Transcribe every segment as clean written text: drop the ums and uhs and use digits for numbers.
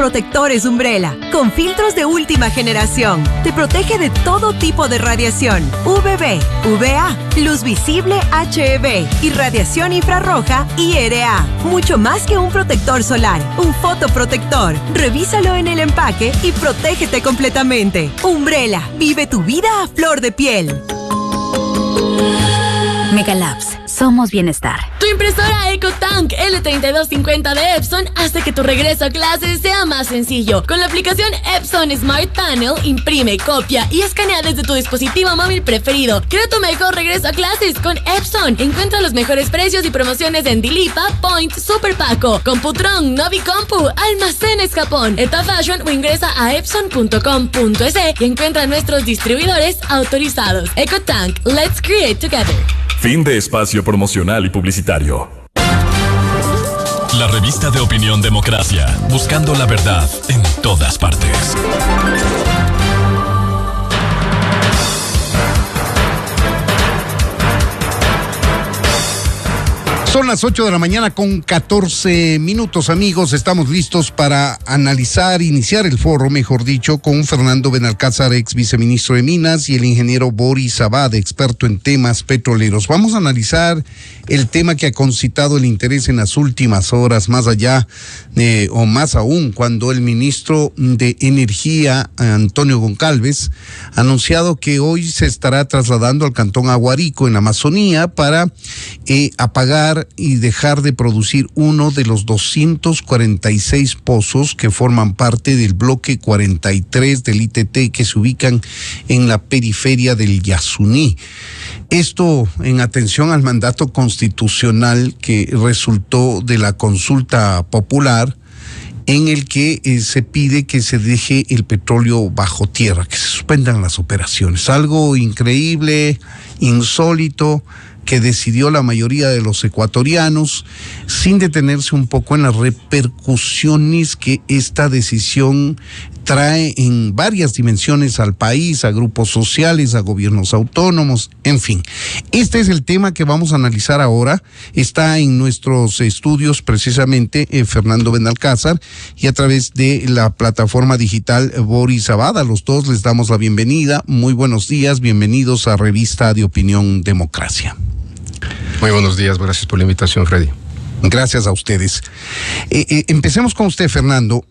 fotoprotectores Umbrella, con filtros de última generación. Te protege de todo tipo de radiación, UVB, UVA, luz visible HEV y radiación infrarroja IRA. Mucho más que un protector solar, un fotoprotector. Revísalo en el empaque y protégete completamente. Umbrella, vive tu vida a flor de piel. Megalabs, somos bienestar. Tu impresora EcoTank L3250 de Epson hace que tu regreso a clases sea más sencillo. Con la aplicación Epson Smart Panel, imprime, copia y escanea desde tu dispositivo móvil preferido. Crea tu mejor regreso a clases con Epson. Encuentra los mejores precios y promociones en Dilipa, Point, Super Paco, Computron, Novicompu, Almacenes Japón, Eta Fashion o ingresa a epson.com.es y encuentra nuestros distribuidores autorizados. EcoTank, let's create together. Fin de espacio promocional y publicitario. La revista de opinión Democracia, buscando la verdad en todas partes. Son las 8 de la mañana con 14 minutos, amigos. Estamos listos para iniciar el foro, mejor dicho, con Fernando Benalcázar, ex viceministro de Minas, y el ingeniero Boris Abad, experto en temas petroleros. Vamos a analizar el tema que ha concitado el interés en las últimas horas, más allá o más aún, cuando el ministro de Energía, Antonio Goncalves, ha anunciado que hoy se estará trasladando al cantón Aguarico, en la Amazonía, para apagar y dejar de producir uno de los 246 pozos que forman parte del bloque 43 del ITT, que se ubican en la periferia del Yasuní. Esto en atención al mandato constitucional que resultó de la consulta popular, en el que se pide que se deje el petróleo bajo tierra, que se suspendan las operaciones. Algo increíble, insólito, que decidió la mayoría de los ecuatorianos, sin detenerse un poco en las repercusiones que esta decisión trae en varias dimensiones al país, a grupos sociales, a gobiernos autónomos, en fin. Este es el tema que vamos a analizar ahora. Está en nuestros estudios precisamente Fernando Benalcázar, y a través de la plataforma digital Boris Abad. A los dos les damos la bienvenida. Muy buenos días, bienvenidos a Revista de Opinión Democracia. Muy buenos días, gracias por la invitación, Freddy. Gracias a ustedes. Empecemos con usted, Fernando.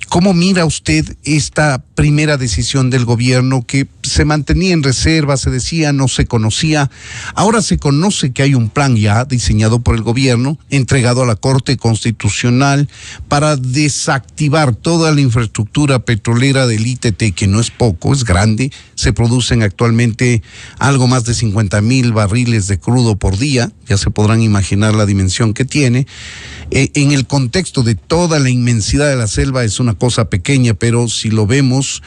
¿Cómo mira usted esta primera decisión del gobierno, que se mantenía en reserva, se decía, no se conocía? Ahora se conoce que hay un plan ya diseñado por el gobierno, entregado a la Corte Constitucional, para desactivar toda la infraestructura petrolera del ITT, que no es poco, es grande. Se producen actualmente algo más de 50,000 barriles de crudo por día. Ya se podrán imaginar la dimensión que tiene. En el contexto de toda la inmensidad de la selva es una cosa pequeña, pero si lo vemos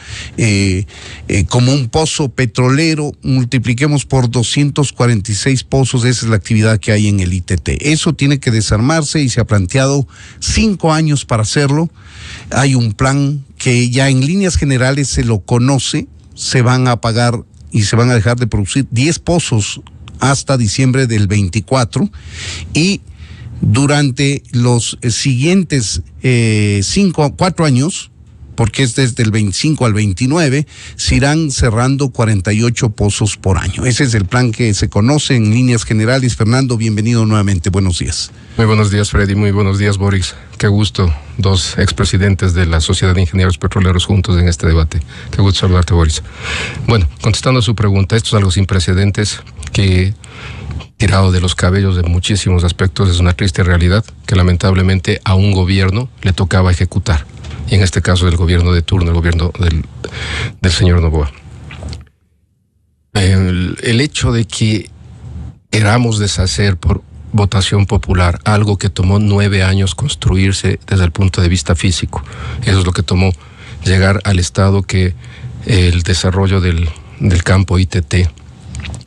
como un pozo petrolero, multipliquemos por 246 pozos, esa es la actividad que hay en el ITT. Eso tiene que desarmarse y se ha planteado 5 años para hacerlo. Hay un plan que ya en líneas generales se lo conoce. Se van a apagar y se van a dejar de producir 10 pozos hasta diciembre del 24, y durante los siguientes 4 años, porque es desde el 25 al 29, se irán cerrando 48 pozos por año. Ese es el plan que se conoce en líneas generales. Fernando, bienvenido nuevamente, buenos días. Muy buenos días, Freddy, muy buenos días, Boris. Qué gusto, dos expresidentes de la Sociedad de Ingenieros Petroleros juntos en este debate. Qué gusto saludarte, Boris. Bueno, contestando a su pregunta, esto es algo sin precedentes, que tirado de los cabellos de muchísimos aspectos, es una triste realidad que lamentablemente a un gobierno le tocaba ejecutar, y en este caso el gobierno de turno, el gobierno del señor Noboa. El hecho de que queramos deshacer por votación popular algo que tomó 9 años construirse desde el punto de vista físico, eso es lo que tomó llegar al estado que el desarrollo del campo ITT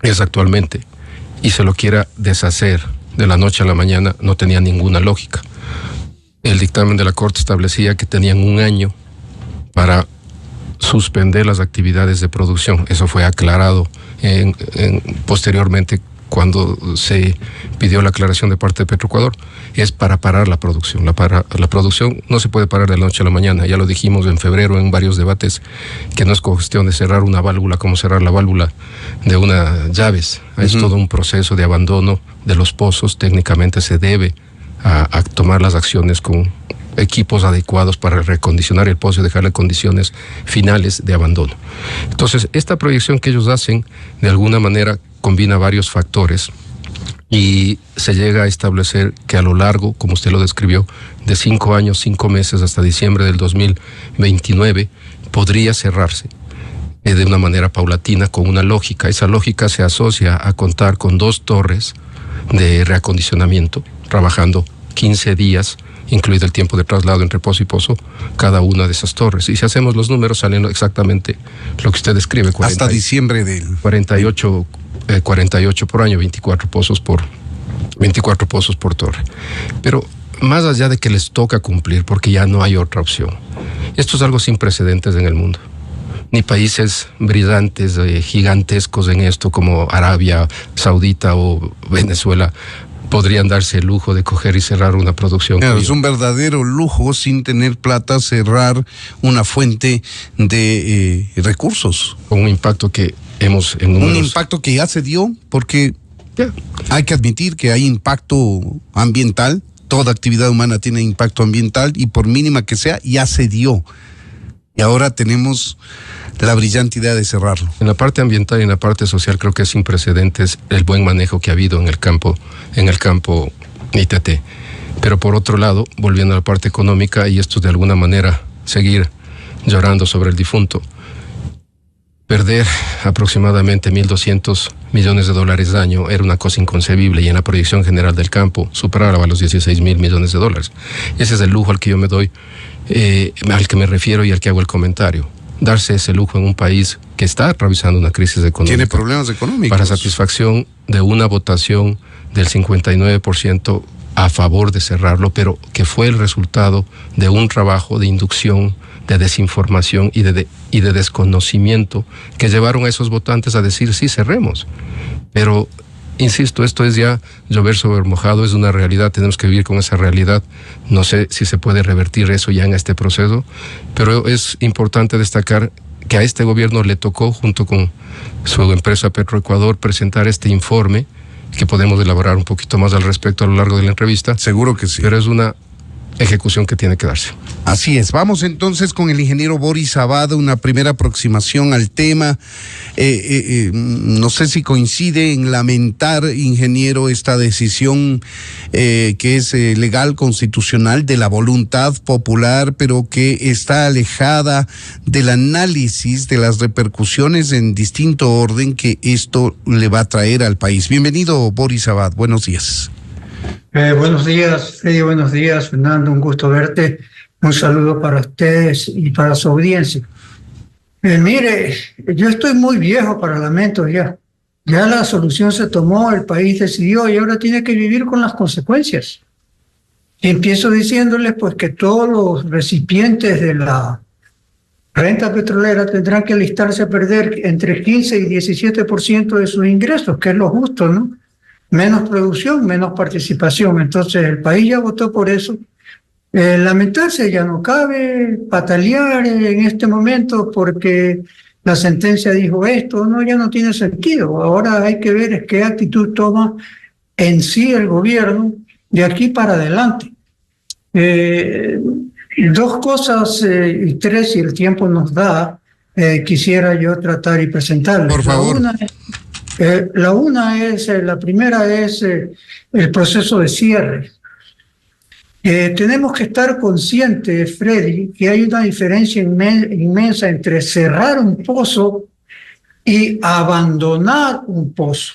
es actualmente, y se lo quiera deshacer de la noche a la mañana, no tenía ninguna lógica. El dictamen de la Corte establecía que tenían 1 año para suspender las actividades de producción. Eso fue aclarado posteriormente cuando se pidió la aclaración de parte de Petroecuador. es para parar la producción. La producción no se puede parar de la noche a la mañana. Ya lo dijimos en febrero en varios debates, que no es cuestión de cerrar una válvula como cerrar la válvula de una llaves. Es todo un proceso de abandono de los pozos. Técnicamente se debe a tomar las acciones con equipos adecuados para recondicionar el pozo y dejarle condiciones finales de abandono. Entonces, esta proyección que ellos hacen, de alguna manera, combina varios factores y se llega a establecer que a lo largo, como usted lo describió, de 5 años, 5 meses hasta diciembre del 2029, podría cerrarse de una manera paulatina, con una lógica. Esa lógica se asocia a contar con 2 torres de reacondicionamiento, trabajando 15 días, incluido el tiempo de traslado entre pozo y pozo, cada una de esas torres. Y si hacemos los números, salen exactamente lo que usted describe. Hasta diciembre del... 48 por año, 24 pozos por torre. Pero más allá de que les toca cumplir, porque ya no hay otra opción, esto es algo sin precedentes en el mundo. Ni países brillantes, gigantescos en esto, como Arabia Saudita o Venezuela, podrían darse el lujo de coger y cerrar una producción. Claro, es un verdadero lujo, sin tener plata, cerrar una fuente de recursos. Con un impacto que hemos... Un impacto que ya se dio, porque hay que admitir que hay impacto ambiental. Toda actividad humana tiene impacto ambiental y por mínima que sea, ya se dio. Y ahora tenemos la brillante idea de cerrarlo. En la parte ambiental y en la parte social creo que es sin precedentes el buen manejo que ha habido en el campo ITT. Pero por otro lado, volviendo a la parte económica, y esto de alguna manera seguir llorando sobre el difunto, perder aproximadamente $1.200 millones de año era una cosa inconcebible, y en la proyección general del campo superaba los $16.000 millones. Ese es el lujo al que yo me doy, al que me refiero y al que hago el comentario. Darse ese lujo en un país que está atravesando una crisis económica. Tiene problemas económicos. Para satisfacción de una votación del 59% a favor de cerrarlo, pero que fue el resultado de un trabajo de inducción, de desinformación y de desconocimiento que llevaron a esos votantes a decir sí, cerremos. Pero insisto, esto es ya llover sobre mojado, es una realidad, tenemos que vivir con esa realidad. No sé si se puede revertir eso ya en este proceso, pero es importante destacar que a este gobierno le tocó, junto con su empresa Petroecuador, presentar este informe, que podemos elaborar un poquito más al respecto a lo largo de la entrevista. Seguro que sí. Pero es una ejecución que tiene que darse. Así es. Vamos entonces con el ingeniero Boris Abad, una primera aproximación al tema. No sé si coincide en lamentar, ingeniero, esta decisión que es legal, constitucional, de la voluntad popular, pero que está alejada del análisis de las repercusiones en distinto orden que esto le va a traer al país. Bienvenido, Boris Abad. Buenos días. Buenos días, Freddy, buenos días, Fernando, un gusto verte. Un saludo para ustedes y para su audiencia. Mire, yo estoy muy viejo para lamentos ya. Ya la solución se tomó, el país decidió y ahora tiene que vivir con las consecuencias. Y empiezo diciéndoles pues que todos los recipientes de la renta petrolera tendrán que alistarse a perder entre 15 y 17% de sus ingresos, que es lo justo, ¿no? Menos producción, menos participación. Entonces el país ya votó por eso. Lamentarse ya no cabe, patalear en este momento porque la sentencia dijo esto, no, ya no tiene sentido. Ahora hay que ver qué actitud toma en sí el gobierno de aquí para adelante. 2 cosas y 3, si el tiempo nos da, quisiera yo tratar y presentarles. Por favor. La primera es el proceso de cierre. Tenemos que estar conscientes, Freddy, que hay una diferencia inmensa entre cerrar un pozo y abandonar un pozo.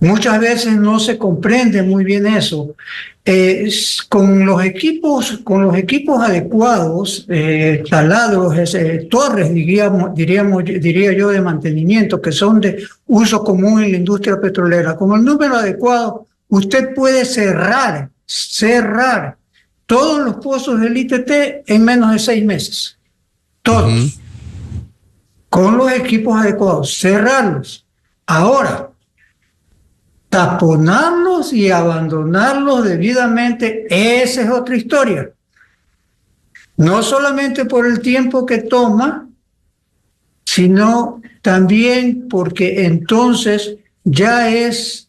Muchas veces no se comprende muy bien eso. Con los equipos adecuados, taladros, torres, diría yo, de mantenimiento, que son de uso común en la industria petrolera, con el número adecuado, usted puede cerrar todos los pozos del ITT en menos de 6 meses. Todos. Con los equipos adecuados, cerrarlos. Ahora, taponarlos y abandonarlos debidamente, esa es otra historia. No solamente por el tiempo que toma, sino también porque entonces ya es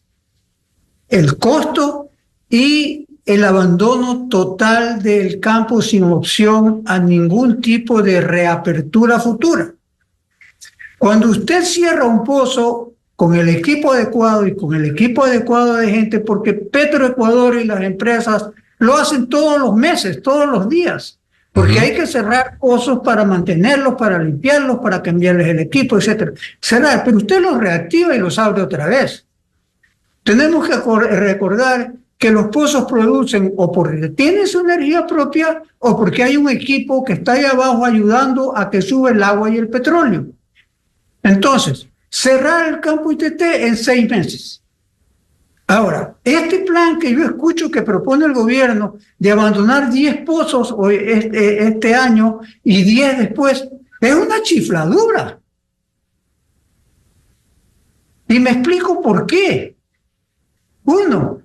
el costo y el abandono total del campo sin opción a ningún tipo de reapertura futura. Cuando usted cierra un pozo con el equipo adecuado y con el equipo adecuado de gente, porque Petroecuador y las empresas lo hacen todos los meses, todos los días, porque hay que cerrar pozos para mantenerlos, para limpiarlos, para cambiarles el equipo, etc. Cerrar, pero usted los reactiva y los abre otra vez. Tenemos que recordar que los pozos producen o porque tienen su energía propia o porque hay un equipo que está ahí abajo ayudando a que sube el agua y el petróleo. Entonces, cerrar el campo ITT en 6 meses. Ahora, este plan que yo escucho que propone el gobierno de abandonar 10 pozos este año y 10 después, es una chifladura. Y me explico por qué. Uno,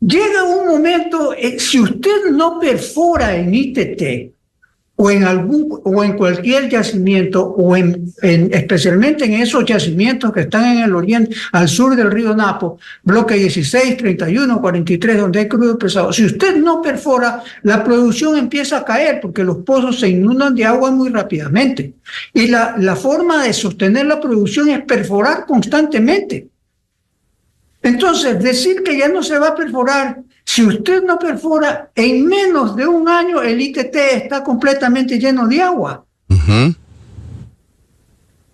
llega un momento, si usted no perfora en ITT o en cualquier yacimiento o especialmente en esos yacimientos que están en el oriente, al sur del río Napo, bloque 16, 31, 43, donde hay crudo pesado. Si usted no perfora, la producción empieza a caer porque los pozos se inundan de agua muy rápidamente. Y la forma de sostener la producción es perforar constantemente. Entonces, decir que ya no se va a perforar, si usted no perfora, en menos de un año el ITT está completamente lleno de agua.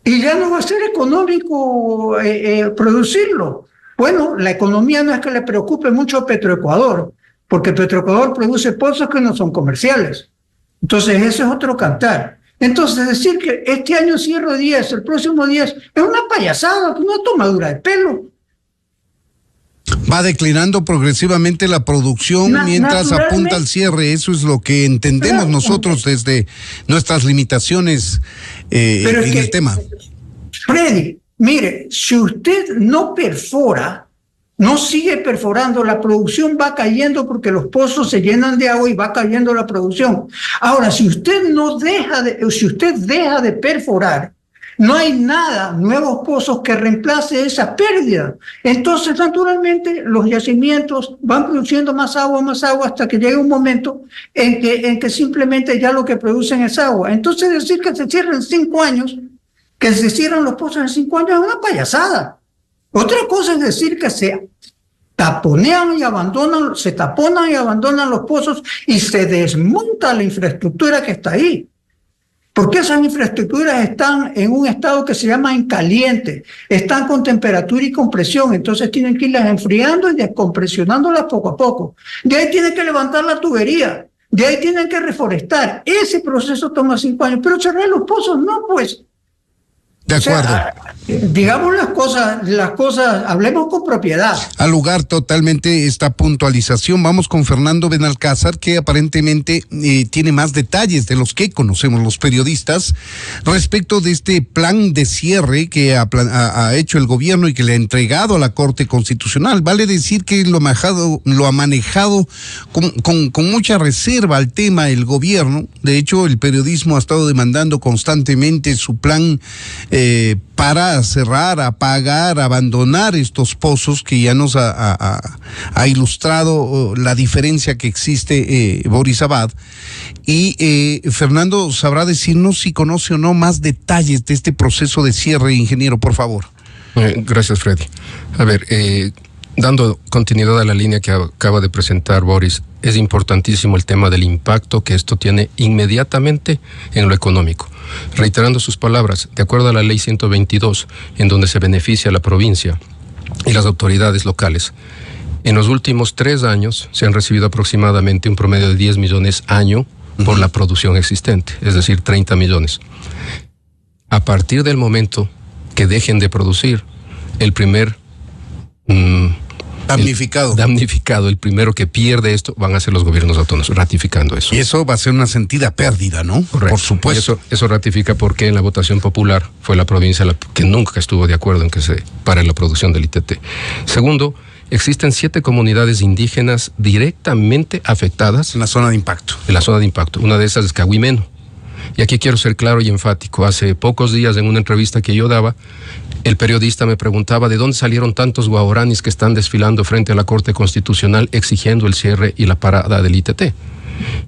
Y ya no va a ser económico producirlo. Bueno, la economía no es que le preocupe mucho a Petroecuador, porque Petroecuador produce pozos que no son comerciales. Entonces, ese es otro cantar. Entonces, decir que este año cierro 10, el próximo 10, es una payasada, una tomadura de pelo. Va declinando progresivamente la producción mientras apunta al cierre. Eso es lo que entendemos nosotros desde nuestras limitaciones en el tema. Freddy, mire, si usted no perfora, no sigue perforando, la producción va cayendo porque los pozos se llenan de agua y va cayendo la producción. Ahora, si usted deja de perforar, no hay nada, nuevos pozos que reemplace esa pérdida. Entonces, naturalmente, los yacimientos van produciendo más agua, hasta que llega un momento en que simplemente ya lo que producen es agua. Entonces, decir que se cierran 5 años, que se cierran los pozos en 5 años, es una payasada. Otra cosa es decir que se taponan y abandonan los pozos y se desmonta la infraestructura que está ahí. Porque esas infraestructuras están en un estado que se llama en caliente, están con temperatura y compresión, entonces tienen que irlas enfriando y descompresionándolas poco a poco. De ahí tienen que levantar la tubería, de ahí tienen que reforestar. Ese proceso toma 5 años, pero cerrar los pozos no, pues. De acuerdo. O sea, digamos las cosas, hablemos con propiedad. Al lugar totalmente esta puntualización. Vamos con Fernando Benalcázar, que aparentemente tiene más detalles de los que conocemos los periodistas respecto de este plan de cierre que ha hecho el gobierno y que le ha entregado a la Corte Constitucional. Vale decir que lo ha manejado con mucha reserva al tema el gobierno. De hecho, el periodismo ha estado demandando constantemente su plan para cerrar, apagar, abandonar estos pozos, que ya nos ha ilustrado la diferencia que existe Boris Abad. Y Fernando sabrá decirnos si conoce o no más detalles de este proceso de cierre, ingeniero, por favor. Gracias, Freddy. A ver, dando continuidad a la línea que acaba de presentar Boris, es importantísimo el tema del impacto que esto tiene inmediatamente en lo económico. Reiterando sus palabras, de acuerdo a la ley 122, en donde se beneficia a la provincia y las autoridades locales, en los últimos 3 años se han recibido aproximadamente un promedio de 10 millones año por la producción existente, es decir, 30 millones. A partir del momento que dejen de producir, el primer damnificado, el primero que pierde esto van a ser los gobiernos autónomos, ratificando eso. Y eso va a ser una sentida pérdida, ¿no? Correcto. Por supuesto. Eso ratifica porque en la votación popular fue la provincia la que nunca estuvo de acuerdo en que se pare la producción del ITT. Segundo, existen 7 comunidades indígenas directamente afectadas. En la zona de impacto. En la zona de impacto. Una de esas es Cahuimeno. Y aquí quiero ser claro y enfático. Hace pocos días, en una entrevista que yo daba, el periodista me preguntaba de dónde salieron tantos guaraníes que están desfilando frente a la Corte Constitucional exigiendo el cierre y la parada del ITT.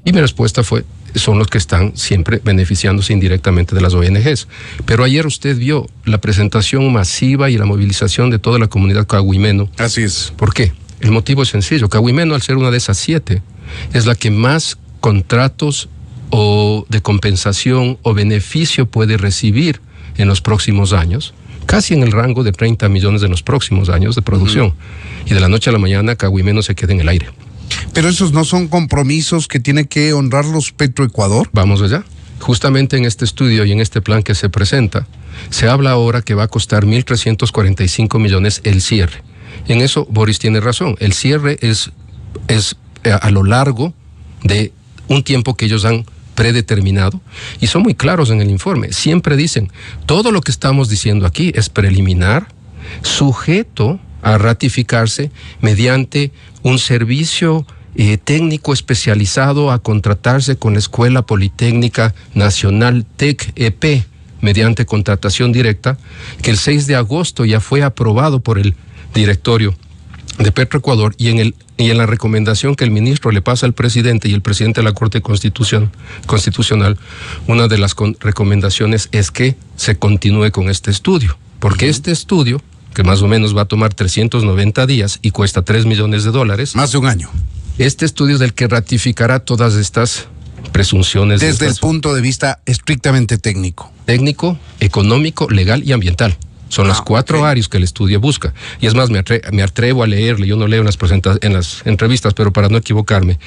Y mi respuesta fue, son los que están siempre beneficiándose indirectamente de las ONGs. Pero ayer usted vio la presentación masiva y la movilización de toda la comunidad cahuimeno. Así es. ¿Por qué? El motivo es sencillo. Cahuimeno, al ser una de esas 7, es la que más contratos o de compensación o beneficio puede recibir en los próximos años, casi en el rango de 30 millones en los próximos años de producción. Y de la noche a la mañana Cahuimeno se queda en el aire. Pero esos no son compromisos que tiene que honrarlos Petroecuador. Vamos allá. Justamente en este estudio y en este plan que se presenta, se habla ahora que va a costar 1.345 millones el cierre. En eso Boris tiene razón. El cierre es a lo largo de un tiempo que ellos han predeterminado, y son muy claros en el informe. Siempre dicen, todo lo que estamos diciendo aquí es preliminar, sujeto a ratificarse mediante un servicio técnico especializado a contratarse con la Escuela Politécnica Nacional TEC-EP mediante contratación directa, que el 6 de agosto ya fue aprobado por el directorio de Petroecuador, y en la recomendación que el ministro le pasa al presidente y el presidente de la Corte Constitucional, una de las recomendaciones es que se continúe con este estudio, porque este estudio, que más o menos va a tomar 390 días y cuesta $3 millones. Más de un año. Este estudio es el que ratificará todas estas presunciones. Desde el punto de vista estrictamente técnico. Técnico, económico, legal y ambiental. Son las 4 áreas que el estudio busca. Y es más, me atrevo a leerle, yo no leo en las entrevistas, pero para no equivocarme.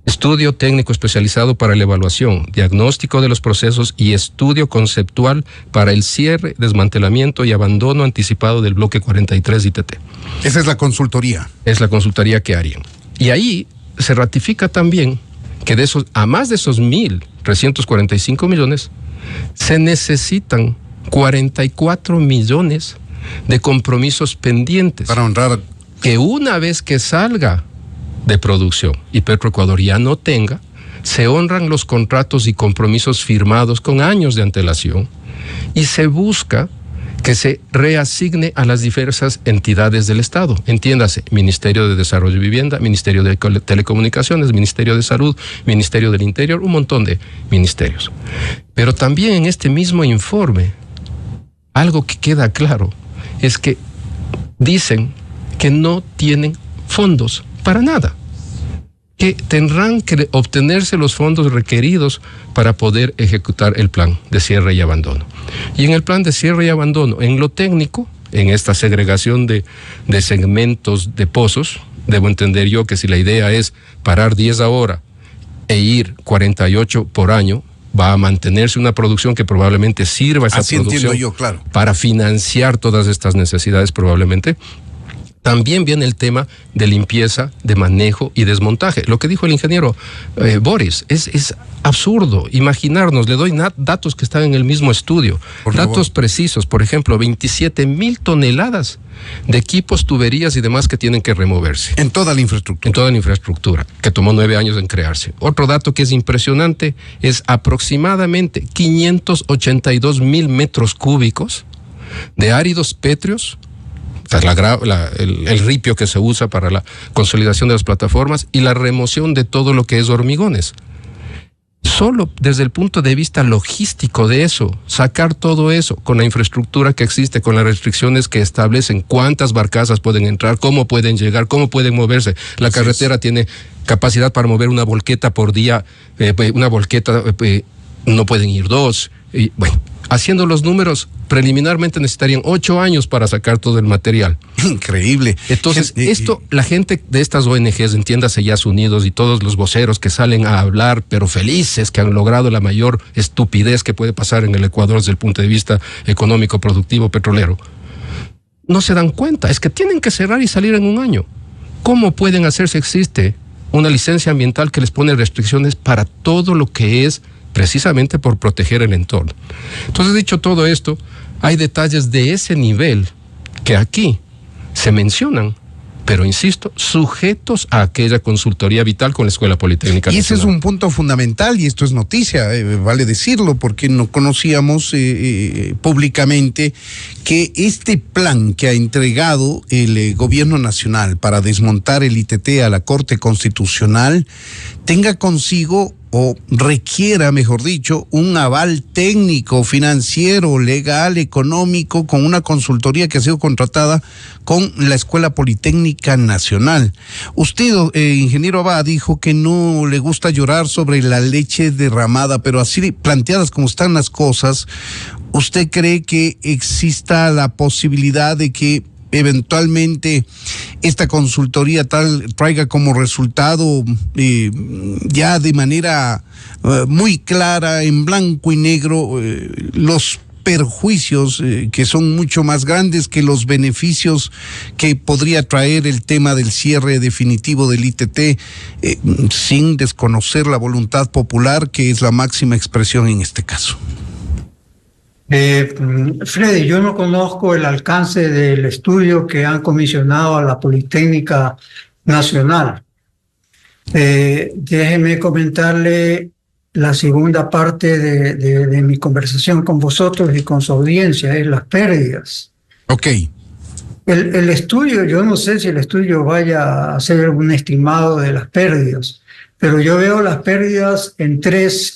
Estudio técnico especializado para la evaluación, diagnóstico de los procesos y estudio conceptual para el cierre, desmantelamiento y abandono anticipado del bloque 43 ITT. Esa es la consultoría. Es la consultoría que harían. Y ahí se ratifica también que a más de esos 1.345 millones, se necesitan 44 millones de compromisos pendientes. Para honrar. Que una vez que salga de producción y Petroecuador ya no tenga, se honran los contratos y compromisos firmados con años de antelación y se busca que se reasigne a las diversas entidades del Estado. Entiéndase, Ministerio de Desarrollo y Vivienda, Ministerio de Telecomunicaciones, Ministerio de Salud, Ministerio del Interior, un montón de ministerios. Pero también en este mismo informe, algo que queda claro es que dicen que no tienen fondos para nada, que tendrán que obtenerse los fondos requeridos para poder ejecutar el plan de cierre y abandono. Y en el plan de cierre y abandono, en lo técnico, en esta segregación de segmentos de pozos, debo entender yo que si la idea es parar 10 ahora e ir 48 por año, va a mantenerse una producción que probablemente sirva esa Así producción entiendo yo, claro, para financiar todas estas necesidades probablemente. También viene el tema de limpieza, de manejo y desmontaje. Lo que dijo el ingeniero Boris, es absurdo imaginarnos. Le doy datos que están en el mismo estudio. Datos precisos, por ejemplo, 27,000 toneladas de equipos, tuberías y demás que tienen que removerse. En toda la infraestructura. En toda la infraestructura, que tomó 9 años en crearse. Otro dato que es impresionante es aproximadamente 582,000 metros cúbicos de áridos pétreos, el ripio que se usa para la consolidación de las plataformas y la remoción de todo lo que es hormigones. Solo desde el punto de vista logístico de eso, sacar todo eso con la infraestructura que existe, con las restricciones que establecen cuántas barcazas pueden entrar, cómo pueden llegar, cómo pueden moverse. La carretera tiene capacidad para mover una volqueta por día, no pueden ir 2. Y bueno, haciendo los números, preliminarmente necesitarían 8 años para sacar todo el material. Increíble. Entonces, la gente de estas ONGs, entiéndase Yas Unidos y todos los voceros que salen a hablar, pero felices que han logrado la mayor estupidez que puede pasar en el Ecuador desde el punto de vista económico, productivo, petrolero, no se dan cuenta. Es que tienen que cerrar y salir en un año. ¿Cómo pueden hacer si existe una licencia ambiental que les pone restricciones para todo lo que es precisamente por proteger el entorno? Entonces, dicho todo esto, hay detalles de ese nivel que aquí se mencionan, pero insisto, sujetos a aquella consultoría vital con la Escuela Politécnica Nacional. Y ese es un punto fundamental, y esto es noticia, vale decirlo, porque no conocíamos públicamente que este plan que ha entregado el gobierno nacional para desmontar el ITT a la Corte Constitucional tenga consigo, o requiera, mejor dicho, un aval técnico, financiero, legal, económico, con una consultoría que ha sido contratada con la Escuela Politécnica Nacional. Usted, ingeniero Abad, dijo que no le gusta llorar sobre la leche derramada, pero así planteadas como están las cosas, ¿usted cree que exista la posibilidad de que eventualmente esta consultoría traiga como resultado ya de manera muy clara, en blanco y negro, los perjuicios que son mucho más grandes que los beneficios que podría traer el tema del cierre definitivo del ITT, sin desconocer la voluntad popular, que es la máxima expresión en este caso? Freddy, yo no conozco el alcance del estudio que han comisionado a la Politécnica Nacional. Déjeme comentarle la segunda parte de mi conversación con vosotros y con su audiencia, es las pérdidas. Ok. El estudio, yo no sé si el estudio vaya a ser un estimado de las pérdidas, pero yo veo las pérdidas en tres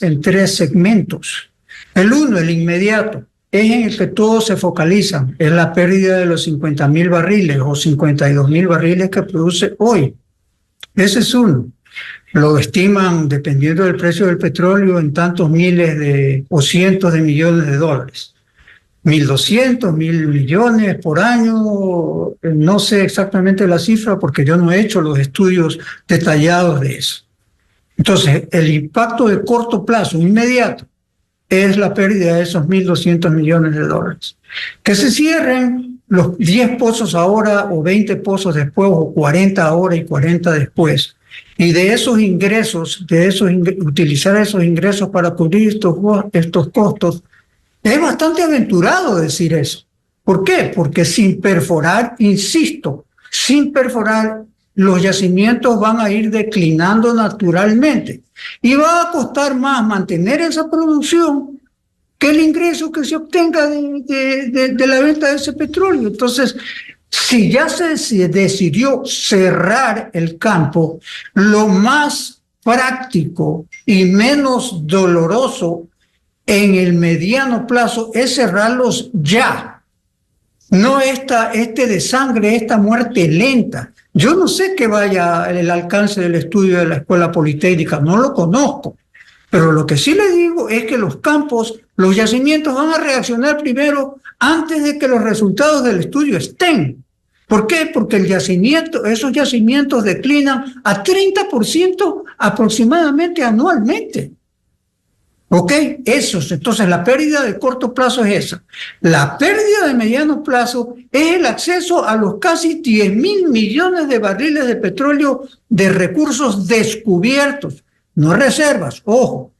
segmentos. El uno, el inmediato, es en el que todos se focalizan, es la pérdida de los 50,000 barriles o 52,000 barriles que produce hoy. Ese es uno. Lo estiman, dependiendo del precio del petróleo, en tantos miles o cientos de millones de dólares. 1.200, 1.000 millones por año, no sé exactamente la cifra porque yo no he hecho los estudios detallados de eso. Entonces, el impacto de corto plazo, inmediato, es la pérdida de esos 1.200 millones de dólares. Que se cierren los 10 pozos ahora o 20 pozos después o 40 ahora y 40 después. Y de esos ingresos, utilizar esos ingresos para cubrir estos costos, es bastante aventurado decir eso. ¿Por qué? Porque sin perforar, insisto, sin perforar, los yacimientos van a ir declinando naturalmente y va a costar más mantener esa producción que el ingreso que se obtenga de la venta de ese petróleo. Entonces, si ya se decidió cerrar el campo, lo más práctico y menos doloroso en el mediano plazo es cerrarlos ya. No este desangre, esta muerte lenta. Yo no sé qué vaya el alcance del estudio de la Escuela Politécnica, no lo conozco, pero lo que sí le digo es que los campos, los yacimientos van a reaccionar primero antes de que los resultados del estudio estén. ¿Por qué? Porque esos yacimientos declinan a 30% aproximadamente anualmente. ¿Ok? Entonces la pérdida de corto plazo es esa. La pérdida de mediano plazo es el acceso a los casi 10,000 millones de barriles de petróleo de recursos descubiertos, no reservas, ojo,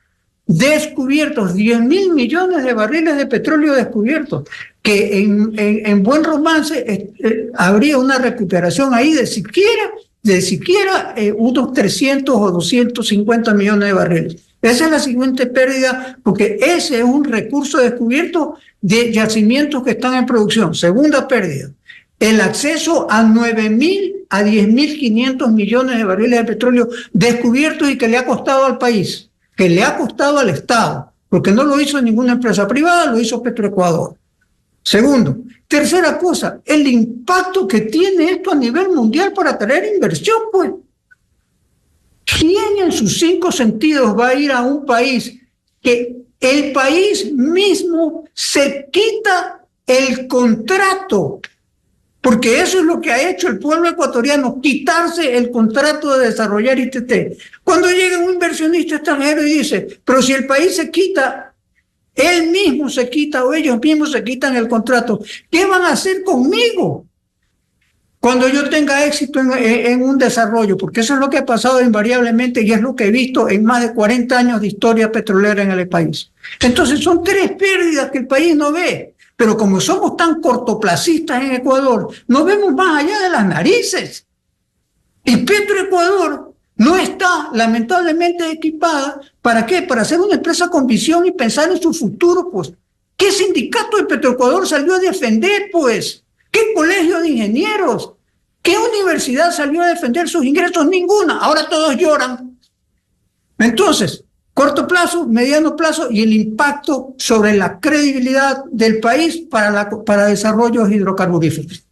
descubiertos, 10,000 millones de barriles de petróleo descubiertos, que en buen romance habría una recuperación ahí de siquiera unos 300 o 250 millones de barriles. Esa es la siguiente pérdida, porque ese es un recurso descubierto de yacimientos que están en producción. Segunda pérdida, el acceso a 9,000 a 10,500 millones de barriles de petróleo descubiertos y que le ha costado al país, que le ha costado al Estado, porque no lo hizo ninguna empresa privada, lo hizo Petroecuador. Segundo, tercera cosa, el impacto que tiene esto a nivel mundial para atraer inversión, pues. ¿Quién en sus 5 sentidos va a ir a un país que el país mismo se quita el contrato? Porque eso es lo que ha hecho el pueblo ecuatoriano, quitarse el contrato de desarrollar ITT. Cuando llega un inversionista extranjero y dice, pero si el país se quita, él mismo se quita o ellos mismos se quitan el contrato, ¿qué van a hacer conmigo cuando yo tenga éxito en un desarrollo? Porque eso es lo que ha pasado invariablemente y es lo que he visto en más de 40 años de historia petrolera en el país. Entonces son 3 pérdidas que el país no ve, pero como somos tan cortoplacistas en Ecuador, no vemos más allá de las narices. Y Petroecuador no está, lamentablemente, equipada. ¿Para qué? Para ser una empresa con visión y pensar en su futuro, pues. ¿Qué sindicato de Petroecuador salió a defender, pues? ¿Qué colegio de ingenieros? ¿Qué universidad salió a defender sus ingresos? Ninguna. Ahora todos lloran. Entonces, corto plazo, mediano plazo y el impacto sobre la credibilidad del país para desarrollos hidrocarburíferos.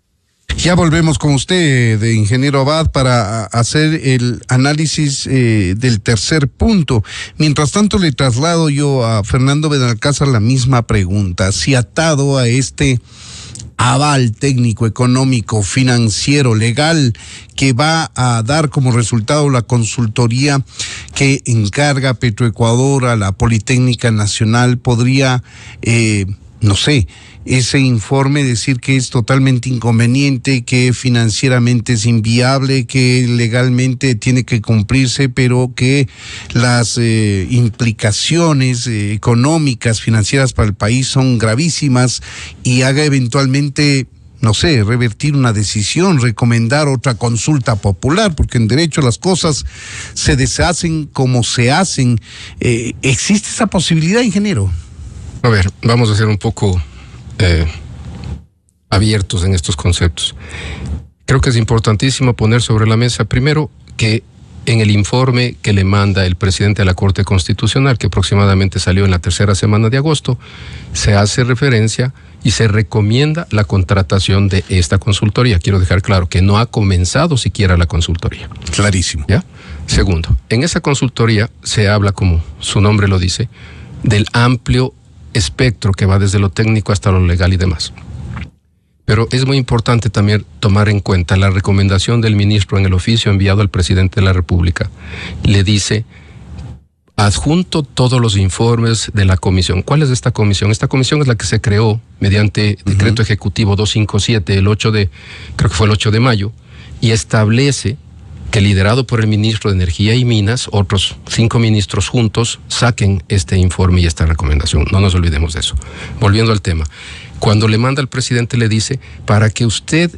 Ya volvemos con usted, de ingeniero Abad, para hacer el análisis del tercer punto. Mientras tanto, le traslado yo a Fernando Benalcázar la misma pregunta. Si atado a este aval técnico, económico, financiero, legal, que va a dar como resultado la consultoría que encarga Petroecuador a la Politécnica Nacional, podría, no sé, ese informe decir que es totalmente inconveniente, que financieramente es inviable, que legalmente tiene que cumplirse, pero que las implicaciones económicas, financieras para el país son gravísimas, y haga eventualmente, no sé, revertir una decisión, recomendar otra consulta popular, porque en derecho las cosas se deshacen como se hacen. ¿Existe esa posibilidad, ingeniero? A ver, vamos a ser un poco abiertos en estos conceptos. Creo que es importantísimo poner sobre la mesa, primero, que en el informe que le manda el presidente a la Corte Constitucional, que aproximadamente salió en la tercera semana de agosto, se hace referencia y se recomienda la contratación de esta consultoría. Quiero dejar claro que no ha comenzado siquiera la consultoría. Clarísimo. ¿Ya? Segundo, en esa consultoría se habla, como su nombre lo dice, del amplio espectro que va desde lo técnico hasta lo legal y demás. Pero es muy importante también tomar en cuenta la recomendación del ministro en el oficio enviado al presidente de la República. Le dice: adjunto todos los informes de la comisión. ¿Cuál es esta comisión? Esta comisión es la que se creó mediante decreto ejecutivo 257, creo que fue el 8 de mayo, y establece que, liderado por el ministro de Energía y Minas, otros 5 ministros juntos saquen este informe y esta recomendación. No nos olvidemos de eso. Volviendo al tema, cuando le manda al presidente, le dice: para que usted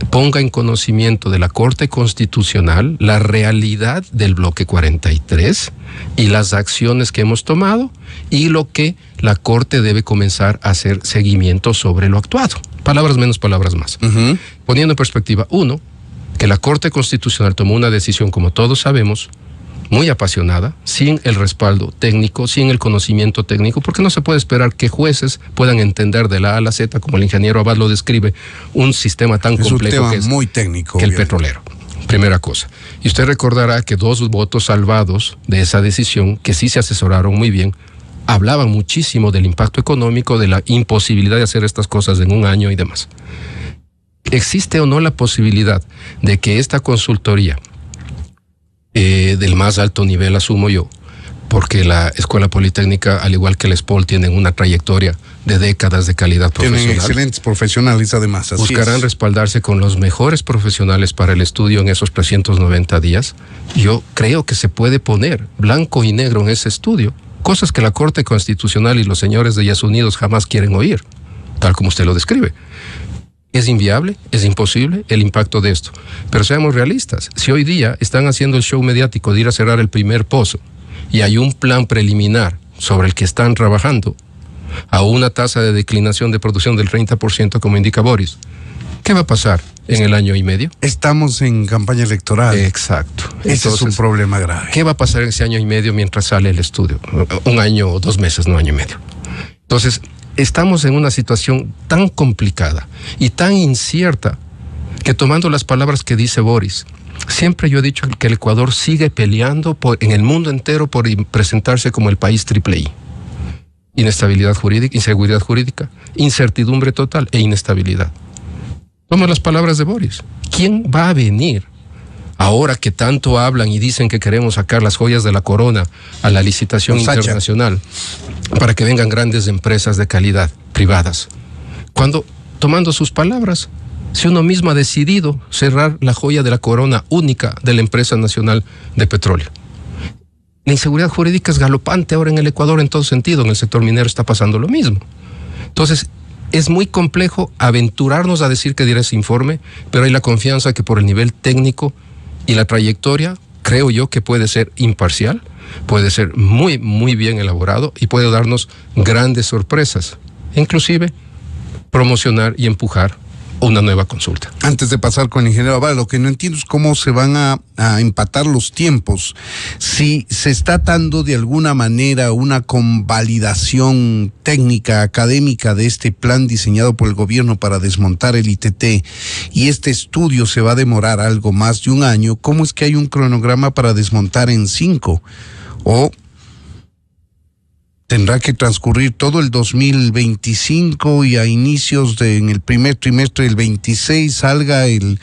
ponga en conocimiento de la Corte Constitucional la realidad del bloque 43 y las acciones que hemos tomado y lo que la Corte debe comenzar a hacer seguimiento sobre lo actuado. Palabras menos, palabras más. Poniendo en perspectiva, uno, que la Corte Constitucional tomó una decisión, como todos sabemos, muy apasionada, sin el respaldo técnico, sin el conocimiento técnico, porque no se puede esperar que jueces puedan entender de la A a la Z, como el ingeniero Abad lo describe, un sistema tan complejo que es muy técnico, que el petrolero. Primera cosa. Y usted recordará que 2 votos salvados de esa decisión, que sí se asesoraron muy bien, hablaban muchísimo del impacto económico, de la imposibilidad de hacer estas cosas en un año y demás. ¿Existe o no la posibilidad de que esta consultoría del más alto nivel, asumo yo, porque la Escuela Politécnica, al igual que el SPOL, tienen una trayectoria de décadas de calidad profesional? Tienen excelentes profesionales, además. Buscarán respaldarse con los mejores profesionales para el estudio en esos 390 días. Yo creo que se puede poner blanco y negro en ese estudio, cosas que la Corte Constitucional y los señores de Yes Unidos jamás quieren oír, tal como usted lo describe. Es inviable, es imposible el impacto de esto. Pero seamos realistas. Si hoy día están haciendo el show mediático de ir a cerrar el primer pozo y hay un plan preliminar sobre el que están trabajando a una tasa de declinación de producción del 30%, como indica Boris, ¿qué va a pasar en el año y medio? Estamos en campaña electoral. Exacto. Ese es un problema grave. ¿Qué va a pasar en ese año y medio mientras sale el estudio? 1 año o 2 meses, no año y medio. Entonces, estamos en una situación tan complicada y tan incierta que, tomando las palabras que dice Boris, siempre yo he dicho que el Ecuador sigue peleando en el mundo entero por presentarse como el país triple I. Inestabilidad jurídica, inseguridad jurídica, incertidumbre total e inestabilidad. Toma las palabras de Boris. ¿Quién va a venir ahora que tanto hablan y dicen que queremos sacar las joyas de la corona a la licitación internacional para que vengan grandes empresas de calidad privadas? Cuando, tomando sus palabras, si uno mismo ha decidido cerrar la joya de la corona única de la empresa nacional de petróleo. La inseguridad jurídica es galopante ahora en el Ecuador en todo sentido. En el sector minero está pasando lo mismo. Entonces, es muy complejo aventurarnos a decir que diera ese informe, pero hay la confianza que por el nivel técnico Y la trayectoria, creo yo, que puede ser imparcial, puede ser muy, muy bien elaborado y puede darnos grandes sorpresas, inclusive promocionar y empujar una nueva consulta. Antes de pasar con el ingeniero Abad, lo que no entiendo es cómo se van a empatar los tiempos. Si se está dando de alguna manera una convalidación técnica, académica de este plan diseñado por el gobierno para desmontar el ITT, y este estudio se va a demorar algo más de un año, ¿cómo es que hay un cronograma para desmontar en 5? ¿O tendrá que transcurrir todo el 2025 y a inicios en el primer trimestre del 26 salga el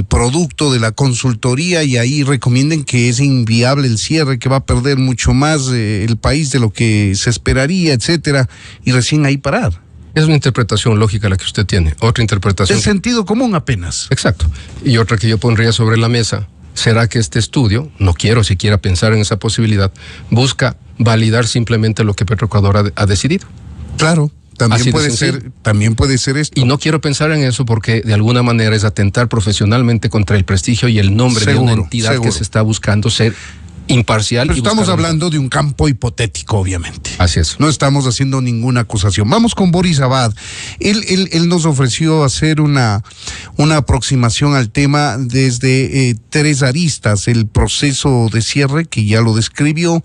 producto de la consultoría y ahí recomienden que es inviable el cierre, que va a perder mucho más el país de lo que se esperaría, etcétera, y recién ahí parar? Es una interpretación lógica la que usted tiene. Otra interpretación... De sentido común apenas. Exacto. Y otra que yo pondría sobre la mesa, ¿será que este estudio, no quiero siquiera pensar en esa posibilidad, busca validar simplemente lo que Petroecuador ha decidido? Claro, también puede ser esto. Y no quiero pensar en eso porque de alguna manera es atentar profesionalmente contra el prestigio y el nombre de una entidad que se está buscando ser imparcial. Pero estamos hablando de un campo hipotético, obviamente. Así es. No estamos haciendo ninguna acusación. Vamos con Boris Abad. Él nos ofreció hacer una aproximación al tema desde 3 aristas: el proceso de cierre, que ya lo describió,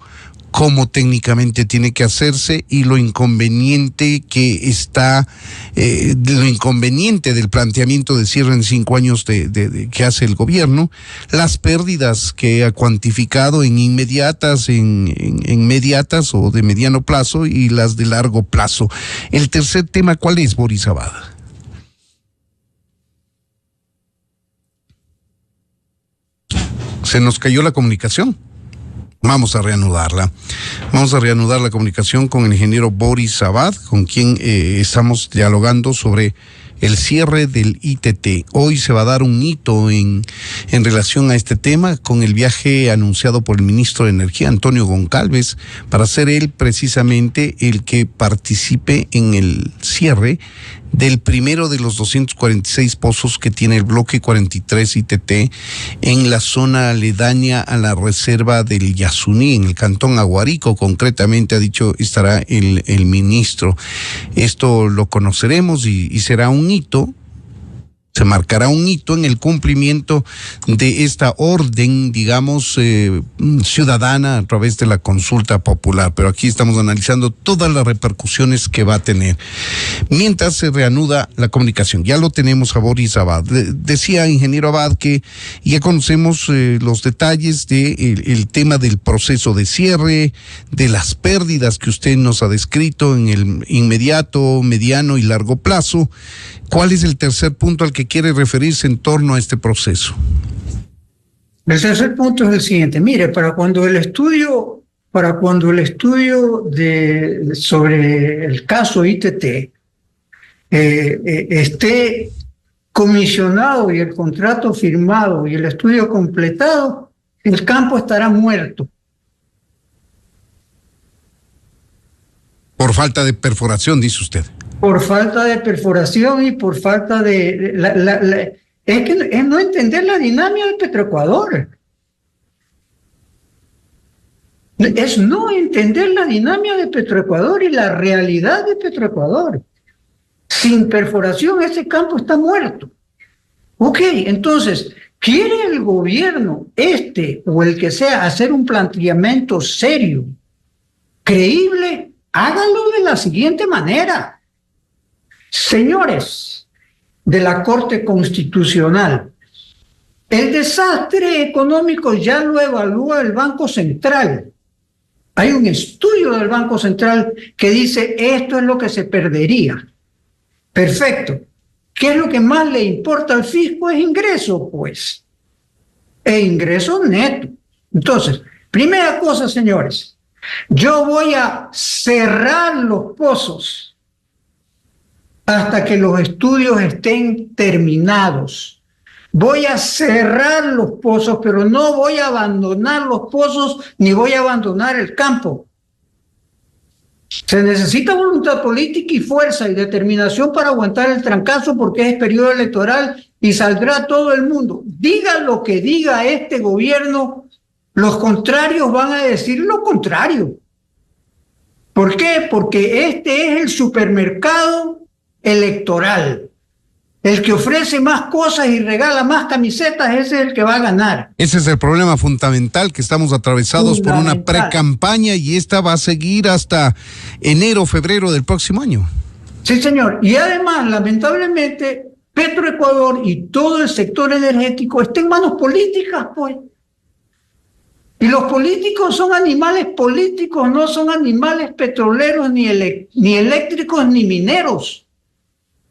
cómo técnicamente tiene que hacerse, y lo inconveniente del planteamiento de cierre en 5 años que hace el gobierno, las pérdidas que ha cuantificado en inmediatas, en mediatas o de mediano plazo, y las de largo plazo. El tercer tema, ¿cuál es, Boris Abad? Se nos cayó la comunicación. Vamos a reanudarla. Vamos a reanudar la comunicación con el ingeniero Boris Abad, con quien estamos dialogando sobre el cierre del ITT. Hoy se va a dar un hito en relación a este tema, con el viaje anunciado por el ministro de Energía, Antonio Goncalves, para ser él precisamente el que participe en el cierre del primero de los 246 pozos que tiene el bloque 43 ITT en la zona aledaña a la reserva del Yasuní, en el cantón Aguarico, concretamente ha dicho, estará el ministro. Esto lo conoceremos y será un hito. Se marcará un hito en el cumplimiento de esta orden, digamos, ciudadana a través de la consulta popular. Pero aquí estamos analizando todas las repercusiones que va a tener. Mientras se reanuda la comunicación, ya lo tenemos a Boris Abad. Decía, ingeniero Abad, que ya conocemos los detalles del tema del proceso de cierre, de las pérdidas que usted nos ha descrito en el inmediato, mediano y largo plazo. ¿Cuál es el tercer punto al que quiere referirse en torno a este proceso? El tercer punto es el siguiente. Mire, para cuando el estudio sobre el caso ITT esté comisionado y el contrato firmado y el estudio completado, el campo estará muerto. Por falta de perforación, dice usted. Por falta de perforación y por falta es no entender la dinámica de Petroecuador. Es no entender la dinámica de Petroecuador y la realidad de Petroecuador. Sin perforación ese campo está muerto. Ok, entonces, ¿quiere el gobierno o el que sea hacer un planteamiento serio, creíble? Háganlo de la siguiente manera. Señores de la Corte Constitucional, el desastre económico ya lo evalúa el Banco Central. Hay un estudio del Banco Central que dice esto es lo que se perdería. Perfecto. ¿Qué es lo que más le importa al fisco? Es ingreso, pues. Ingreso neto. Entonces, primera cosa, señores, yo voy a cerrar los pozos hasta que los estudios estén terminados. Voy a cerrar los pozos, pero no voy a abandonar los pozos ni voy a abandonar el campo. Se necesita voluntad política y fuerza y determinación para aguantar el trancazo porque es periodo electoral y saldrá todo el mundo. Diga lo que diga este gobierno, los contrarios van a decir lo contrario. ¿Por qué? Porque este es el supermercado electoral. El que ofrece más cosas y regala más camisetas, ese es el que va a ganar. Ese es el problema fundamental, que estamos atravesados por una precampaña y esta va a seguir hasta enero, febrero del próximo año. Sí, señor. Y además, lamentablemente, Petroecuador y todo el sector energético está en manos políticas, pues. Y los políticos son animales políticos, no son animales petroleros, ni eléctricos, ni mineros.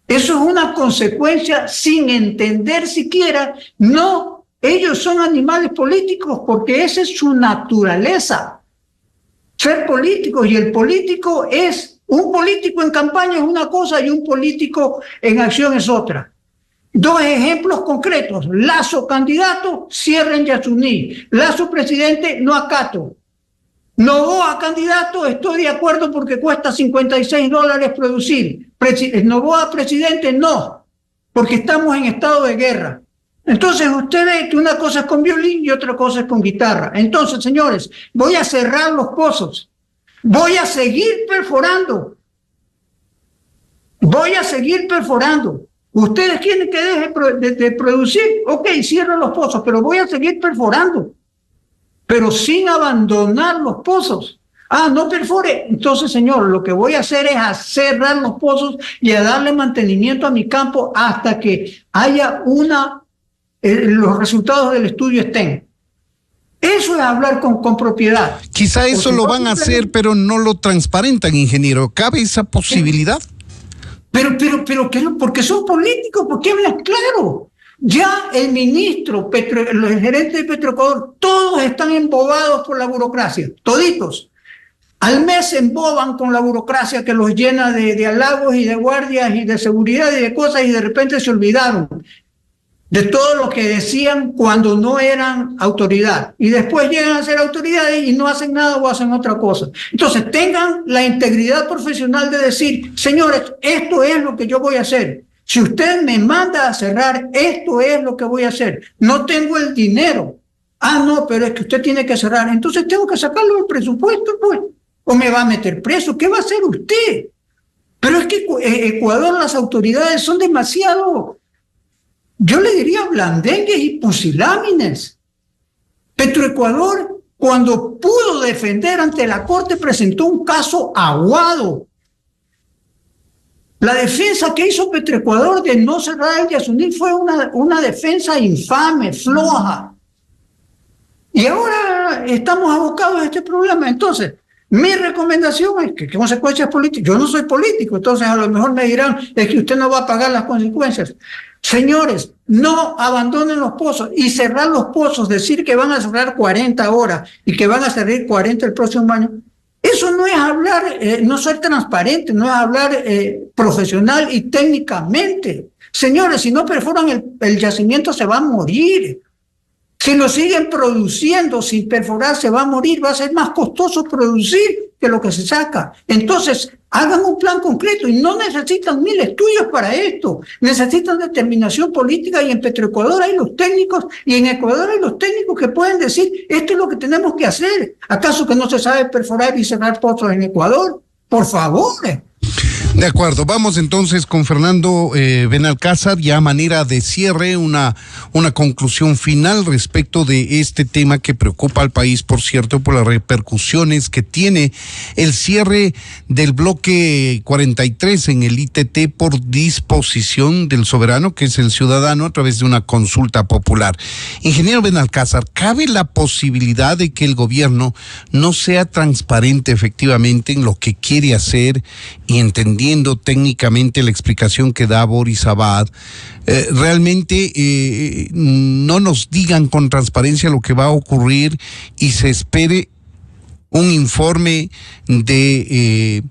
Eso es una consecuencia sin entender siquiera. No, ellos son animales políticos porque esa es su naturaleza, ser políticos. Y el político es, un político en campaña es una cosa y un político en acción es otra. Dos ejemplos concretos: Lasso candidato, cierra en Yasuní. Lasso presidente, no acato. Noboa candidato, estoy de acuerdo porque cuesta $56 producir. Noboa presidente, no, porque estamos en estado de guerra. Entonces usted ve que una cosa es con violín y otra cosa es con guitarra. Entonces, señores, voy a cerrar los pozos. Voy a seguir perforando. Ustedes quieren que deje de producir. Ok, cierro los pozos, pero voy a seguir perforando. Pero sin abandonar los pozos. No perfore. Entonces, señor, lo que voy a hacer es cerrar los pozos y a darle mantenimiento a mi campo hasta que haya los resultados del estudio estén. Eso es hablar con propiedad. Quizá eso lo van a hacer, pero no lo transparentan, ingeniero. ¿Cabe esa posibilidad? Pero, porque son políticos, porque hablan claro. Ya el ministro, el gerente de Petroecuador, todos están embobados por la burocracia, toditos. Al mes se emboban con la burocracia que los llena de halagos y de guardias y de seguridad y de cosas, y de repente se olvidaron de todo lo que decían cuando no eran autoridad. Y después llegan a ser autoridades y no hacen nada o hacen otra cosa. Entonces tengan la integridad profesional de decir: señores, esto es lo que yo voy a hacer. Si usted me manda a cerrar, esto es lo que voy a hacer. No tengo el dinero. No, pero es que usted tiene que cerrar. Entonces tengo que sacarlo del presupuesto, pues. O me va a meter preso. ¿Qué va a hacer usted? Pero es que Ecuador, las autoridades son demasiado, yo le diría, blandengues y pusilámines. Petroecuador, cuando pudo defender ante la Corte, presentó un caso aguado. La defensa que hizo Petroecuador de no cerrar el Yasuní fue una defensa infame, floja. Y ahora estamos abocados a este problema. Entonces, mi recomendación es que consecuencias políticas. Yo no soy político, entonces a lo mejor me dirán es que usted no va a pagar las consecuencias. Señores, no abandonen los pozos. Y cerrar los pozos, decir que van a cerrar 40 horas y que van a cerrar 40 el próximo año, eso no es hablar, no ser transparente, no es hablar profesional y técnicamente. Señores, si no perforan el yacimiento se va a morir. Si lo siguen produciendo sin perforar se va a morir, va a ser más costoso producir que lo que se saca. Entonces, hagan un plan concreto y no necesitan 1000 estudios para esto. Necesitan determinación política y en Petroecuador hay los técnicos y en Ecuador hay los técnicos que pueden decir esto es lo que tenemos que hacer. ¿Acaso que no se sabe perforar y cerrar pozos en Ecuador? Por favor. De acuerdo, vamos entonces con Fernando Benalcázar, ya a manera de cierre, una conclusión final respecto de este tema que preocupa al país, por cierto, por las repercusiones que tiene el cierre del bloque 43 en el ITT por disposición del soberano, que es el ciudadano, a través de una consulta popular. Ingeniero Benalcázar, ¿cabe la posibilidad de que el gobierno no sea transparente efectivamente en lo que quiere hacer y entendiendo técnicamente la explicación que da Boris Abad, realmente no nos digan con transparencia lo que va a ocurrir y se espere un informe de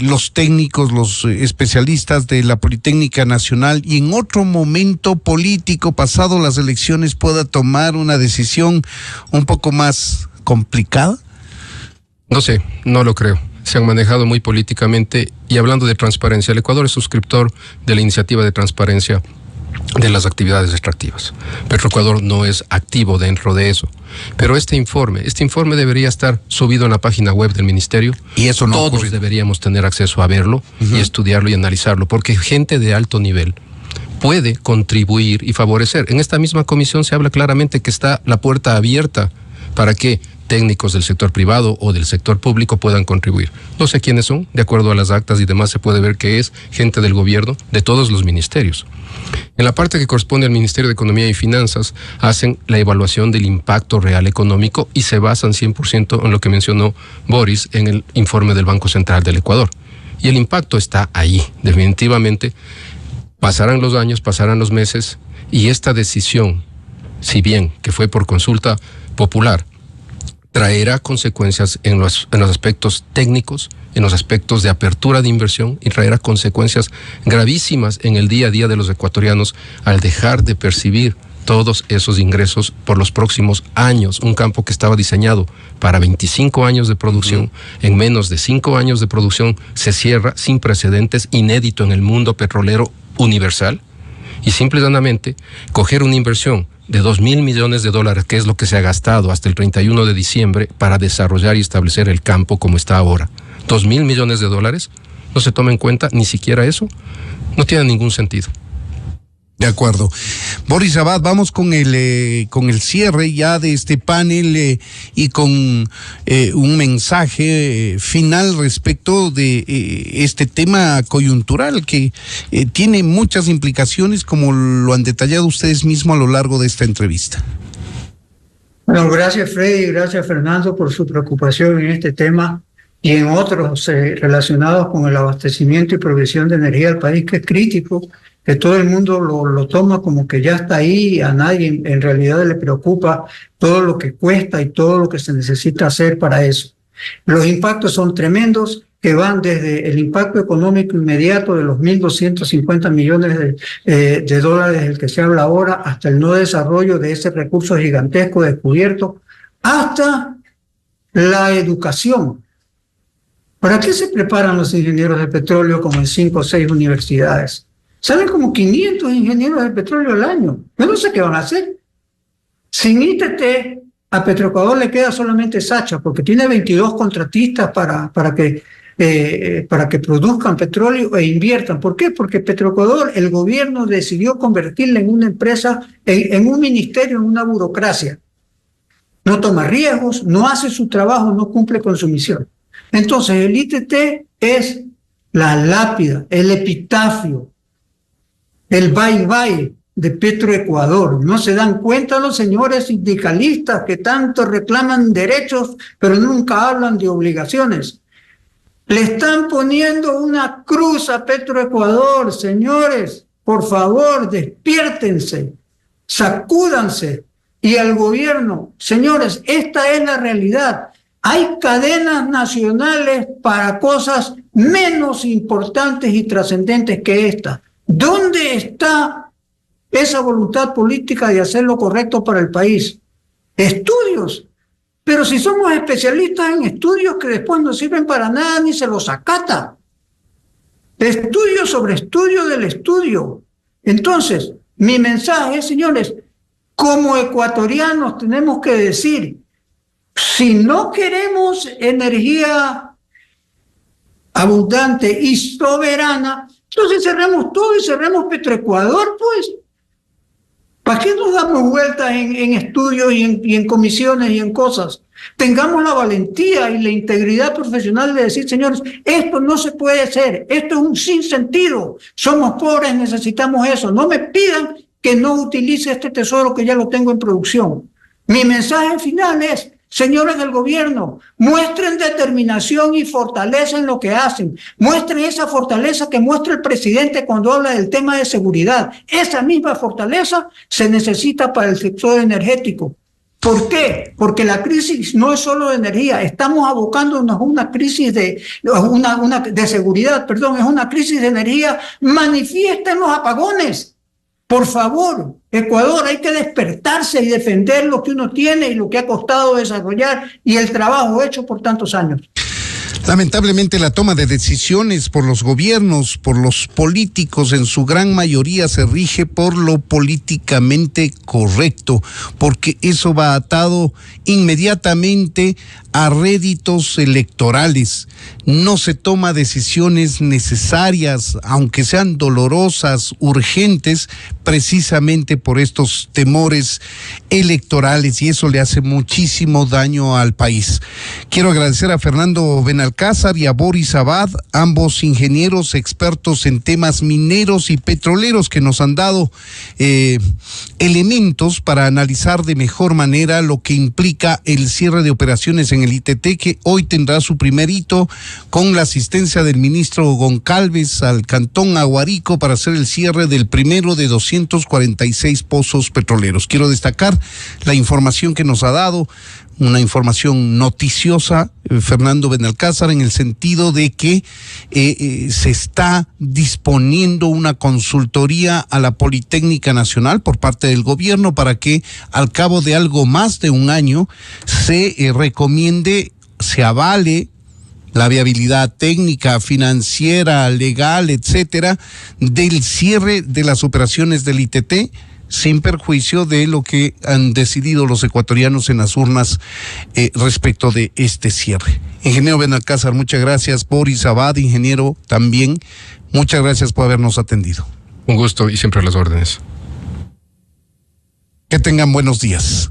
los técnicos, los especialistas de la Politécnica Nacional, y en otro momento político, pasado las elecciones, pueda tomar una decisión un poco más complicada? No sé, no lo creo. se han manejado muy políticamente. Y hablando de transparencia, el Ecuador es suscriptor de la iniciativa de transparencia de las actividades extractivas. Petroecuador no es activo dentro de eso. Pero este informe debería estar subido en la página web del ministerio. Y eso no Todos ocurre. deberíamos tener acceso a verlo y estudiarlo y analizarlo, porque gente de alto nivel puede contribuir y favorecer. En esta misma comisión se habla claramente que está la puerta abierta para que técnicos del sector privado o del sector público puedan contribuir. No sé quiénes son, de acuerdo a las actas y demás se puede ver que es gente del gobierno, de todos los ministerios. En la parte que corresponde al Ministerio de Economía y Finanzas, hacen la evaluación del impacto real económico y se basan 100% en lo que mencionó Boris en el informe del Banco Central del Ecuador. Y el impacto está ahí, definitivamente. Pasarán los años, pasarán los meses, y esta decisión, si bien que fue por consulta popular, traerá consecuencias en los aspectos técnicos, en los aspectos de apertura de inversión, y traerá consecuencias gravísimas en el día a día de los ecuatorianos al dejar de percibir todos esos ingresos por los próximos años. Un campo que estaba diseñado para 25 años de producción, en menos de 5 años de producción se cierra sin precedentes, inédito en el mundo petrolero universal, y simple y llanamente coger una inversión de $2,000 millones, que es lo que se ha gastado hasta el 31 de diciembre para desarrollar y establecer el campo como está ahora. $2,000 millones, no se toma en cuenta ni siquiera eso, no tiene ningún sentido. De acuerdo. Boris Abad, vamos con el cierre ya de este panel y con un mensaje final respecto de este tema coyuntural que tiene muchas implicaciones, como lo han detallado ustedes mismos a lo largo de esta entrevista. Bueno, gracias Freddy, gracias Fernando por su preocupación en este tema y en otros relacionados con el abastecimiento y provisión de energía del país, que es crítico, que todo el mundo lo toma como que ya está ahí, a nadie en realidad le preocupa todo lo que cuesta y todo lo que se necesita hacer para eso. Los impactos son tremendos, que van desde el impacto económico inmediato de los 1.250 millones de dólares del que se habla ahora, hasta el no desarrollo de ese recurso gigantesco descubierto, hasta la educación. ¿Para qué se preparan los ingenieros de petróleo como en 5 o 6 universidades? Salen como 500 ingenieros de petróleo al año. Yo no sé qué van a hacer. Sin ITT, a Petroecuador le queda solamente Sacha, porque tiene 22 contratistas para que produzcan petróleo e inviertan. ¿Por qué? Porque Petroecuador, el gobierno decidió convertirla en una empresa, en un ministerio, en una burocracia. No toma riesgos, no hace su trabajo, no cumple con su misión. Entonces, el ITT es la lápida, el epitafio, el bye-bye de Petroecuador. No se dan cuenta los señores sindicalistas que tanto reclaman derechos, pero nunca hablan de obligaciones. Le están poniendo una cruz a Petroecuador, señores. Por favor, despiértense, sacúdanse. Y al gobierno, señores, esta es la realidad. Hay cadenas nacionales para cosas menos importantes y trascendentes que esta. ¿Dónde está esa voluntad política de hacer lo correcto para el país? Estudios. Pero si somos especialistas en estudios que después no sirven para nada ni se los acata. Estudio sobre estudio del estudio. Entonces, mi mensaje es, señores, como ecuatorianos tenemos que decir, si no queremos energía abundante y soberana, entonces cerremos todo y cerremos Petroecuador, pues. ¿Para qué nos damos vueltas en estudios y en comisiones y en cosas? Tengamos la valentía y la integridad profesional de decir, señores, esto no se puede hacer, esto es un sinsentido, somos pobres, necesitamos eso. No me pidan que no utilice este tesoro que ya lo tengo en producción. Mi mensaje final es, señores del gobierno, muestren determinación y fortaleza en lo que hacen. Muestren esa fortaleza que muestra el presidente cuando habla del tema de seguridad. Esa misma fortaleza se necesita para el sector energético. ¿Por qué? Porque la crisis no es solo de energía. Estamos abocándonos a una crisis de seguridad, es una crisis de energía manifiesta en los apagones. Por favor, Ecuador, hay que despertarse y defender lo que uno tiene y lo que ha costado desarrollar y el trabajo hecho por tantos años. Lamentablemente la toma de decisiones por los gobiernos, por los políticos, en su gran mayoría se rige por lo políticamente correcto, porque eso va atado inmediatamente a réditos electorales. No se toma decisiones necesarias, aunque sean dolorosas, urgentes, precisamente por estos temores electorales, y eso le hace muchísimo daño al país. Quiero agradecer a Fernando Benalcázar y a Boris Abad, ambos ingenieros expertos en temas mineros y petroleros, que nos han dado elementos para analizar de mejor manera lo que implica el cierre de operaciones en el ITT, que hoy tendrá su primer hito con la asistencia del ministro Goncalves al Cantón Aguarico para hacer el cierre del primero de 246 pozos petroleros. Quiero destacar la información que nos ha dado, una información noticiosa, Fernando Benalcázar, en el sentido de que se está disponiendo una consultoría a la Politécnica Nacional por parte del gobierno para que al cabo de algo más de un año se recomiende, se avale la viabilidad técnica, financiera, legal, etcétera, del cierre de las operaciones del ITT, sin perjuicio de lo que han decidido los ecuatorianos en las urnas respecto de este cierre. Ingeniero Benalcázar, muchas gracias. Boris Abad, ingeniero, también, muchas gracias por habernos atendido. Un gusto y siempre a las órdenes. Que tengan buenos días.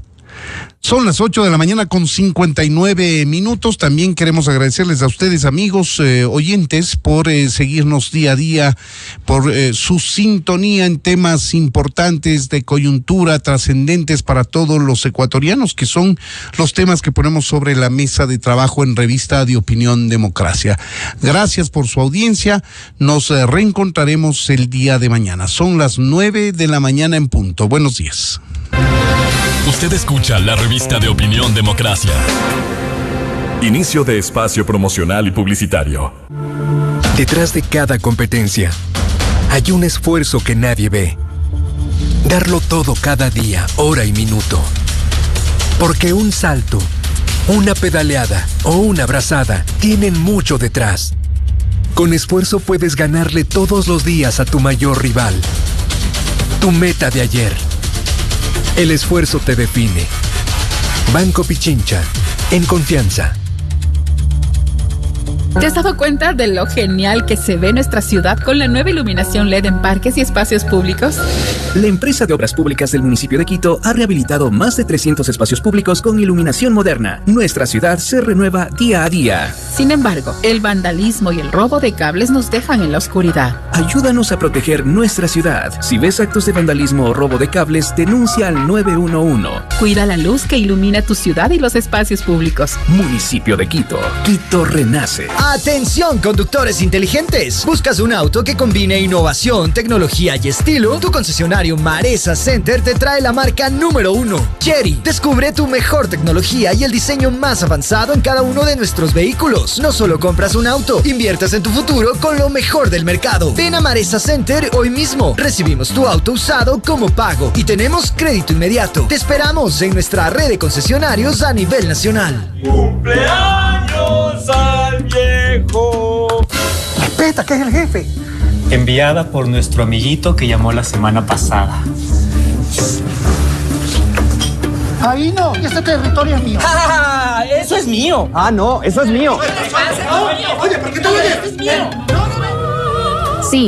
Son las 8 de la mañana con 59 minutos. También queremos agradecerles a ustedes, amigos oyentes, por seguirnos día a día, por su sintonía en temas importantes de coyuntura, trascendentes para todos los ecuatorianos, que son los temas que ponemos sobre la mesa de trabajo en Revista de Opinión Democracia. Gracias por su audiencia. Nos reencontraremos el día de mañana. Son las 9 de la mañana en punto. Buenos días. Usted escucha la Revista de Opinión Democracia. Inicio de espacio promocional y publicitario. Detrás de cada competencia hay un esfuerzo que nadie ve. Darlo todo cada día, hora y minuto. Porque un salto, una pedaleada o una brazada tienen mucho detrás. Con esfuerzo puedes ganarle todos los días a tu mayor rival. Tu meta de ayer. El esfuerzo te define. Banco Pichincha, en confianza. ¿Te has dado cuenta de lo genial que se ve nuestra ciudad con la nueva iluminación LED en parques y espacios públicos? La empresa de obras públicas del municipio de Quito ha rehabilitado más de 300 espacios públicos con iluminación moderna. Nuestra ciudad se renueva día a día. Sin embargo, el vandalismo y el robo de cables nos dejan en la oscuridad. Ayúdanos a proteger nuestra ciudad. Si ves actos de vandalismo o robo de cables, denuncia al 911. Cuida la luz que ilumina tu ciudad y los espacios públicos. Municipio de Quito. Quito renace. ¡Atención, conductores inteligentes! ¿Buscas un auto que combine innovación, tecnología y estilo? Tu concesionario Maresa Center te trae la marca número 1, Chery. Descubre tu mejor tecnología y el diseño más avanzado en cada uno de nuestros vehículos. No solo compras un auto, inviertas en tu futuro con lo mejor del mercado. Ven a Maresa Center hoy mismo. Recibimos tu auto usado como pago y tenemos crédito inmediato. Te esperamos en nuestra red de concesionarios a nivel nacional. ¡Cumpleaños al viejo! Respeta, que es el jefe. Enviada por nuestro amiguito que llamó la semana pasada. Ahí no, este territorio es mío. ¡Ah! ¡Eso es mío! Ah, no, eso es mío. Oye, ¿por qué te lo oyes? Sí.